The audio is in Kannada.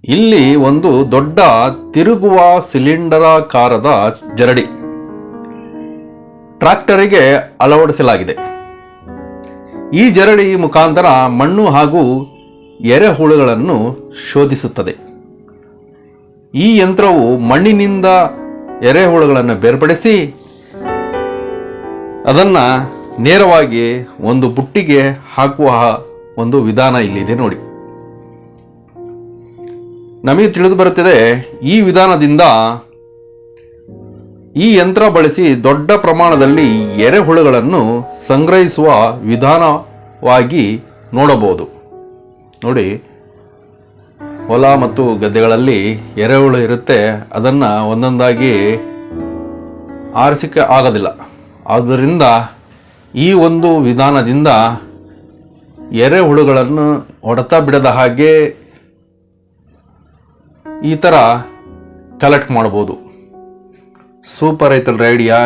ಇಲ್ಲಿ ಒಂದು ದೊಡ್ಡ ತಿರುಗುವ ಸಿಲಿಂಡರಾಕಾರದ ಜರಡಿ ಟ್ರಾಕ್ಟರಿಗೆ ಅಳವಡಿಸಲಾಗಿದೆ. ಈ ಜರಡಿ ಮುಖಾಂತರ ಮಣ್ಣು ಹಾಗೂ ಎರೆಹುಳುಗಳನ್ನು ಶೋಧಿಸುತ್ತದೆ. ಈ ಯಂತ್ರವು ಮಣ್ಣಿನಿಂದ ಎರೆಹುಳುಗಳನ್ನು ಬೇರ್ಪಡಿಸಿ ಅದನ್ನು ನೇರವಾಗಿ ಒಂದು ಬುಟ್ಟಿಗೆ ಹಾಕುವ ಒಂದು ವಿಧಾನ ಇಲ್ಲಿದೆ ನೋಡಿ. ನಮಗೆ ತಿಳಿದು ಬರುತ್ತದೆ, ಈ ವಿಧಾನದಿಂದ ಈ ಯಂತ್ರ ಬಳಸಿ ದೊಡ್ಡ ಪ್ರಮಾಣದಲ್ಲಿ ಎರೆಹುಳುಗಳನ್ನು ಸಂಗ್ರಹಿಸುವ ವಿಧಾನವಾಗಿ ನೋಡಬಹುದು. ನೋಡಿ, ಹೊಲ ಮತ್ತು ಗದ್ದೆಗಳಲ್ಲಿ ಎರೆಹುಳು ಇರುತ್ತೆ, ಅದನ್ನು ಒಂದೊಂದಾಗಿ ಆರಿಸಿಕೆ ಆಗೋದಿಲ್ಲ. ಆದ್ದರಿಂದ ಈ ಒಂದು ವಿಧಾನದಿಂದ ಎರೆಹುಳುಗಳನ್ನು ಹೊಡೆತ ಬಿಡದ ಹಾಗೆ ಈ ಥರ ಕಲೆಕ್ಟ್ ಮಾಡ್ಬೋದು. ಸೂಪರ್ ಐತಲ್ರಿ ಐಡಿಯಾ.